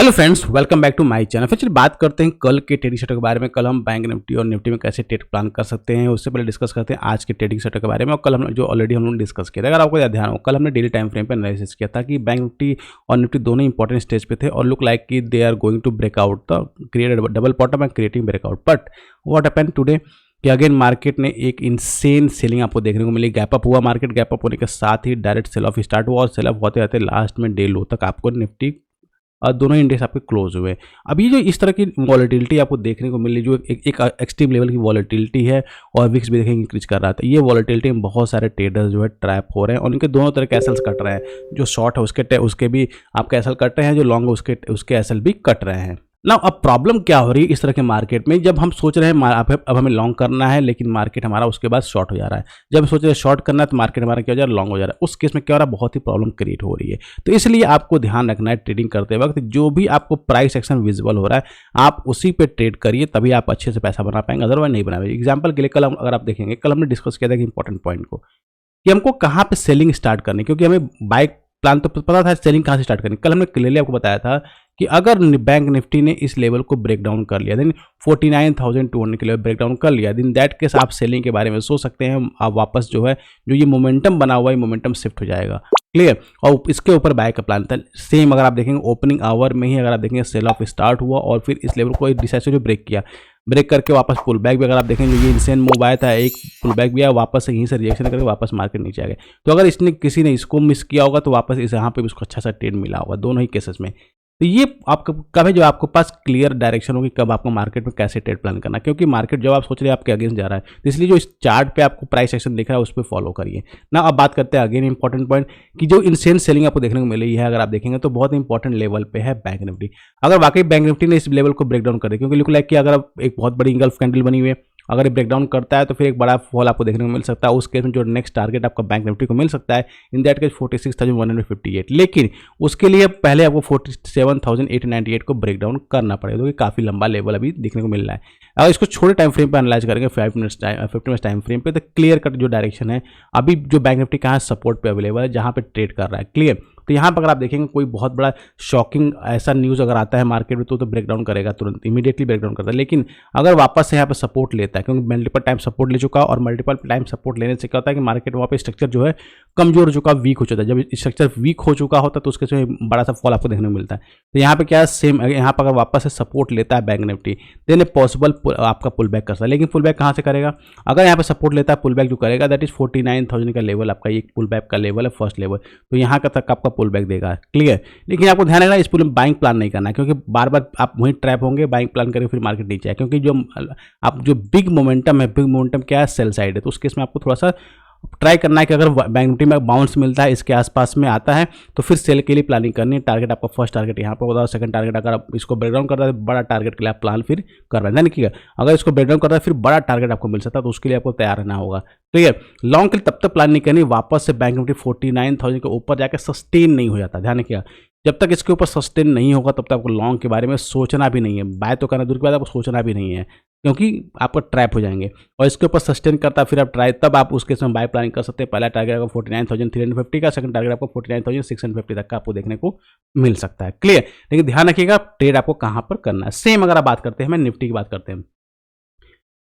Hello friends, welcome back to my channel. फिर चलिए बात करते हैं कल के ट्रेडिंग सेटअप के बारे में। कल हम बैंक निफ्टी और निफ्टी में कैसे ट्रेड प्लान कर सकते हैं, उससे पहले डिस्कस करते हैं आज के ट्रेडिंग सेटअप के बारे में। और कल हम जो ऑलरेडी हम लोग डिस्कस किया था, अगर आपको याद ध्यान हो, कल हमने डेली टाइम फ्रेम पे एनालिसिस किया था कि बैंक निफ्टी और निफ्टी दोनों इंपॉर्टेंट स्टेज पे थे और लुक लाइक कि they are going to break out the create double bottom and creating breakout. But what happened today कि अगेन मार्केट ने एक इनसेन सेलिंग आपको देखने को मिली। गैप अप हुआ, मार्केट गैप अप होने के साथ ही डायरेक्ट सेल ऑफ स्टार्ट हुआ और सेल ऑफ होते रहते लास्ट में डे लो तक आपको निफ्टी और दोनों इंडेक्स आपके क्लोज हुए। अभी जो इस तरह की वॉलेटिलिटी आपको देखने को मिली, जो एक एक्सट्रीम लेवल की वॉलेटिलिटी है और विक्स भी देखेंगे इंक्रीज कर रहा था, ये वॉलेटिलिटी में बहुत सारे ट्रेडर्स जो है ट्रैप हो रहे हैं और उनके दोनों तरह के एसएल्स कट रहे हैं। जो शॉर्ट है उसके भी आपके एसएल कट रहे हैं, जो लॉन्ग है उसके एसएल भी कट रहे हैं। ना अब प्रॉब्लम क्या हो रही है इस तरह के मार्केट में, जब हम सोच रहे हैं अब हमें लॉन्ग करना है लेकिन मार्केट हमारा उसके बाद शॉर्ट हो जा रहा है। जब हम सोच रहे हैं शॉर्ट करना है तो मार्केट हमारा क्या हो जा रहा है, लॉन्ग हो जा रहा है। उस केस में क्या हो रहा है, बहुत ही प्रॉब्लम क्रिएट हो रही है। तो इसलिए आपको ध्यान रखना है ट्रेडिंग करते वक्त, जो भी आपको प्राइस एक्शन विजिबल हो रहा है आप उसी पे ट्रेड करिए, तभी आप अच्छे से पैसा बना पाएंगे, अदरवाइज नहीं बना पाएंगे। एग्जाम्पल के लिए कल अगर आप देखेंगे, कल हमने डिस्कस किया था कि इंपॉर्टेंट पॉइंट को कि हमको कहाँ पे सेलिंग स्टार्ट करनी, क्योंकि हमें बाइक प्लान तो पता था सेलिंग कहाँ से स्टार्ट करनी। कल हमने क्लियरली आपको बताया था कि अगर बैंक निफ्टी ने इस लेवल को ब्रेक डाउन कर लिया, देन 49,200 के लेवल ब्रेक डाउन कर लिया, दिन दैट केस आप सेलिंग के बारे में सोच सकते हैं। आप वापस जो है जो ये मोमेंटम बना हुआ है, मोमेंटम शिफ्ट हो जाएगा, क्लियर। और इसके ऊपर बाय का प्लान था सेम। अगर आप देखेंगे ओपनिंग आवर में ही अगर आप देखेंगे सेल ऑफ स्टार्ट हुआ और फिर इस लेवल को डिसाइसिव ब्रेक किया, ब्रेक करके वापस पुल बैक भी अगर आप देखेंगे ये इंसेन मूव आया था, एक पुल बैक भी आया, वापस से यहीं से रिएक्शन करके वापस मार्केट नीचे आ गए। तो अगर किसी ने इसको मिस किया होगा तो वापस इस यहाँ पे उसको अच्छा सा ट्रेड मिला होगा, दोनों ही केसेस में। तो ये आपका कब है जो आपके पास क्लियर डायरेक्शन होगी कब आपको मार्केट में कैसे ट्रेड प्लान करना, क्योंकि मार्केट जब आप सोच रहे हैं आपके अगेंस्ट जा रहा है, तो इसलिए जो इस चार्ट पे आपको प्राइस एक्शन दिख रहा है उस पर फॉलो करिए ना। अब बात करते हैं अगेन इंपॉर्टेंट पॉइंट कि जो इनसेन सेलिंग आपको देखने को मिली है, अगर आप देखेंगे तो बहुत इंपॉर्टेंट लेवल पे है बैंक निफ्टी। अगर वाकई बैंक निफ्टी ने इस लेवल को ब्रेक डाउन कर दिया, क्योंकि लुक लाइक कि अगर एक बहुत बड़ी इंगल्फ कैंडल बनी हुई है, अगर ये ब्रेकडाउन करता है तो फिर एक बड़ा फॉल आपको देखने को मिल सकता है। उस केस में जो नेक्स्ट टारगेट आपका बैंक निफ्टी को मिल सकता है, इन दैट केस 46,158, लेकिन उसके लिए पहले आपको 47,898 को ब्रेकडाउन करना पड़ेगा, जो कि काफ़ी लंबा लेवल अभी देखने को मिल रहा है। अगर इसको छोटे टाइम फ्रेम पर एनालाइज करेंगे 50 मिनट्स टाइम फ्रेम पे, तो क्लियर कट जो डायरेक्शन है अभी जो बैंक निफ्टी कहाँ सपोर्ट पे अवेलेबल है, जहाँ पे ट्रेड कर रहा है, क्लियर। तो यहाँ पर अगर आप देखेंगे कोई बहुत बड़ा शॉकिंग ऐसा न्यूज़ अगर आता है मार्केट में तो ब्रेकडाउन करेगा, तुरंत इमीडिएटली ब्रेकडाउन करता है। लेकिन अगर वापस से यहाँ पे सपोर्ट लेता है, क्योंकि मल्टीपल टाइम सपोर्ट ले चुका है और मल्टीपल टाइम सपोर्ट लेने से क्या होता है कि मार्केट वहाँ पे स्ट्रक्चर जो है कमजोर हो चुका, वीक हो चुका है। जब स्ट्रक्चर वीक हो चुका होता है तो उसके से बड़ा सा फॉल आपको देखने को मिलता है। तो यहाँ पे क्या सेम, यहाँ पर अगर वापस से सपोर्ट लेता है बैंक निफ्टी, देन पॉसिबल आपका पुल बैक कर सकता है। लेकिन पुल बैक कहाँ से करेगा, अगर यहाँ पे सपोर्ट लेता है पुल बैक जो करेगा दैट इज 49,000 का लेवल आपका एक पुल बैक का लेवल है, फर्स्ट लेवल। तो यहाँ का तक आपका पुल बैक देगा, क्लियर। लेकिन आपको ध्यान रखना इस पुल में बाइंग प्लान नहीं करना है, क्योंकि बार बार आप वहीं ट्रैप होंगे, बाइंग प्लान करके फिर मार्केट नीचे आए, क्योंकि जो आप जो बिग मोमेंटम है, बिग मोमेंटम क्या है, सेल साइड है। तो उस केस में आपको थोड़ा सा ट्राई करना है कि अगर बैंक निफ्टी में बाउंस मिलता है, इसके आसपास में आता है, तो फिर सेल के लिए प्लानिंग करनी है। टारगेट आपका फर्स्ट टारगेट यहाँ पर होता है, सेकंड टारगेट अगर आप इसको ब्रेकडाउन करता है बड़ा टारगेट के लिए आप प्लान फिर कर रहे हैं, ठीक है। अगर इसको ब्रेकडाउन करता है फिर बड़ा टारगेट आपको मिल सकता है, तो उसके लिए आपको तैयार रहना होगा, ठीक है। लॉन्ग के लिए तब तक प्लान नहीं करनी, वापस से बैंक निफ्टी 49,000 के ऊपर जाकर सस्टेन नहीं हो जाता, ध्यान रखिएगा। जब तक इसके ऊपर सस्टेन नहीं होगा तब तक आपको लॉन्ग के बारे में सोचना भी नहीं है, बाय तो करना दूर की बात, आपको सोचना भी नहीं है, क्योंकि आपका ट्रैप हो जाएंगे। और इसके ऊपर सस्टेन करता फिर आप ट्राई, तब आप उसके समय बाय प्लानिंग कर सकते हैं। पहला टारगेट आपका 49,350 का, सेकंड टारगेट आपको 49,650 तक का आपको देखने को मिल सकता है, क्लियर। लेकिन ध्यान रखिएगा ट्रेड आपको कहाँ पर करना है। सेम अगर आप बात करते हैं, मैं निफ्टी की बात करते हैं,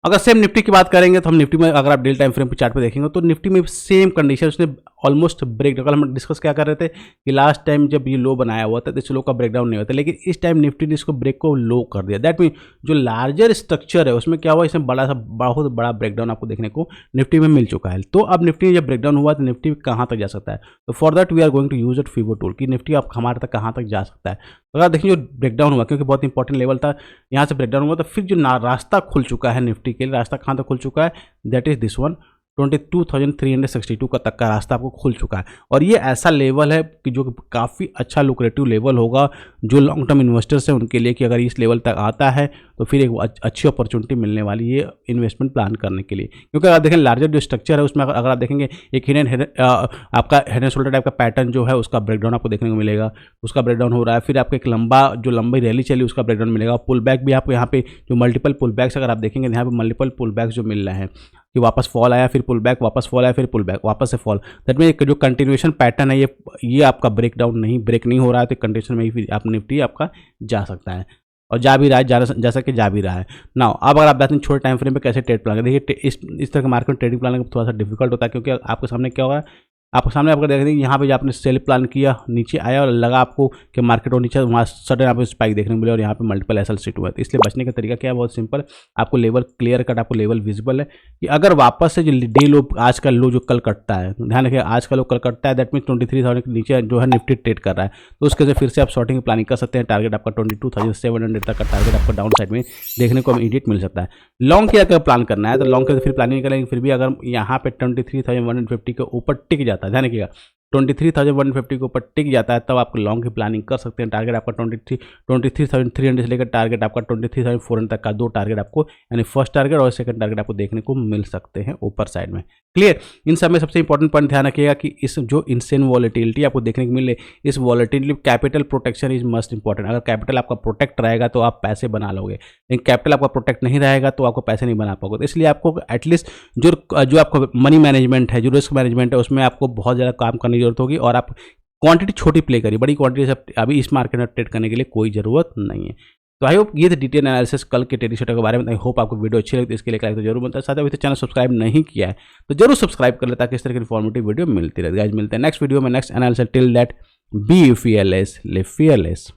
अगर सेम निफ्टी की बात करेंगे तो हम निफ्टी में अगर आप डेली टाइम फ्रेम पे चार्ट पे देखेंगे तो निफ्टी में सेम कंडीशन उसने ऑलमोस्ट ब्रेक, कल हम डिस्कस क्या कर रहे थे कि लास्ट टाइम जब ये लो बनाया हुआ था तो इस लो का ब्रेकडाउन नहीं होता, लेकिन इस टाइम निफ्टी ने इसको ब्रेक को लो कर दिया। दैट मीन जो लार्जर स्ट्रक्चर है उसमें क्या हुआ, इसमें बड़ा सा बहुत बड़ा ब्रेकडाउन आपको देखने को निफ्टी में मिल चुका है। तो अब निफ्टी जब ब्रेकडाउन हुआ तो निफ्टी कहाँ तक जा सकता है, तो for that we are going to use it fibo tool कि निफ्टी आप हमारे तक कहाँ तक जा सकता है। तो अगर देखिए जो ब्रेकडाउन हुआ, क्योंकि बहुत इंपॉर्टेंट लेवल था, यहाँ से ब्रेकडाउन हुआ तो फिर जो रास्ता खुल चुका है निफ्टी के लिए, रास्ता कहाँ तक खुल चुका है, दैट इज दिस वन, 22,362 का तक का रास्ता आपको खुल चुका है। और ये ऐसा लेवल है कि जो काफ़ी अच्छा लुक्रेटिव लेवल होगा जो लॉन्ग टर्म इन्वेस्टर्स हैं उनके लिए, कि अगर इस लेवल तक आता है तो फिर एक अच्छी अपॉर्चुनिटी मिलने वाली है इन्वेस्टमेंट प्लान करने के लिए। क्योंकि अगर देखें लार्जर जो स्ट्रक्चर है उसमें अगर आप देखेंगे एक आपका हेड एंड शोल्डर टाइप का पैटर्न जो है उसका ब्रेकडाउन आपको देखने को मिलेगा, उसका ब्रेकडाउन हो रहा है। फिर आपको एक लंबी रैली चली उसका ब्रेकडाउन मिलेगा। पुल बैक भी आपको यहाँ पे जो मल्टीपल पुल बैक्स अगर आप देखेंगे यहाँ पे मल्टीपल पुल बैक्स जो मिल रहे हैं, कि वापस फॉल आया फिर पुल बैक, वापस फॉल आया फिर पुल बैक, वापस से फॉल, दैट मीन जो कंटिन्यूएशन पैटर्न है ये आपका ब्रेक नहीं हो रहा है, तो कंडीशन में ही फिर आप निफ्टी आपका जा सकता है और जा भी रहा है, जा सके जा भी रहा है। नाउ अब अगर आप बात करें छोटे टाइम फ्रेम पे कैसे ट्रेड प्लान करें, देखिए इस तरह के मार्केट में ट्रेडिंग प्लान थोड़ा सा डिफिकल्ट होता है, क्योंकि आपके सामने क्या होगा, आपके सामने आपको देखते हैं यहाँ पे जो आपने सेल प्लान किया, नीचे आया और लगा आपको कि मार्केट और नीचे, वहाँ सडन आपको स्पाइक देखने को मिले और यहाँ पे मल्टीपल एसएल सिट हुआ है। तो इसलिए बचने का तरीका क्या है, बहुत सिंपल, आपको लेवल क्लियर कट, आपको लेवल विजिबल है कि अगर वापस से जो डे लो, आज का लो जो कल कटता है, ध्यान रखिए आज का लो कल कटता है, दैट मीन 23,000 के नीचे जो है निफ्टी ट्रेड कर रहा है, तो उसके फिर से आप शॉर्टिंग प्लानिंग कर सकते हैं। टारगेट आपका 22,700 तक का टारगेट आपको डाउन साइड में देखने को इमीडिएट मिल सकता है। लॉन्ग की अगर प्लान करना है तो लॉन्ग के फिर प्लानिंग करेंगे, फिर भी अगर यहाँ पे 23,150 के ऊपर टिक जाता है, ध्यान रखिएगा 23,150 के ऊपर टिक जाता है, तब आप लॉन्ग की प्लानिंग कर सकते हैं। टारगेट आपका 23,300 से लेकर टारगेट आपका 23,400 तक का दो टारगेट आपको, यानी फर्स्ट टारगेट और सेकंड टारगेट आपको देखने को मिल सकते हैं ऊपर साइड में। क्लियर, इन सब में सबसे इंपॉर्टेंट पॉइंट ध्यान रखिएगा कि इस जो इनसेन वॉलेटिलिटी आपको देखने को मिले, इस volatility capital protection is must important. अगर कैपिटल आपका प्रोटेक्ट रहेगा तो आप पैसे बना लोगे, लेकिन कैपिटल आपका प्रोटेक्ट नहीं रहेगा तो आपको पैसे नहीं बना पाओगे। तो इसलिए आपको एटलीस्ट जो आपका मनी मैनेजमेंट है, जो रिस्क मैनेजमेंट है, उसमें आपको बहुत ज़्यादा काम करने की जरूरत होगी और आप क्वांटिटी छोटी प्ले करिए, बड़ी क्वांटिटी से अभी इस मार्केट में ट्रेड करने के लिए कोई ज़रूरत नहीं है। तो आई होप ये थे डिटेल एनालिसिस कल के ट्रेडिंग सेटअप के बारे में। आई होप आपको वीडियो अच्छी लगी, तो इसके लिए लाइक तो जरूर बनता है। साथ ही अभी तक चैनल सब्सक्राइब नहीं किया है तो जरूर सब्सक्राइब कर ले, ताकि इस तरह की इन्फॉर्मेटिव वीडियो मिलती रहे। गाइस मिलते हैं नेक्स्ट वीडियो में, next analysis. Till that be fearless, live fearless।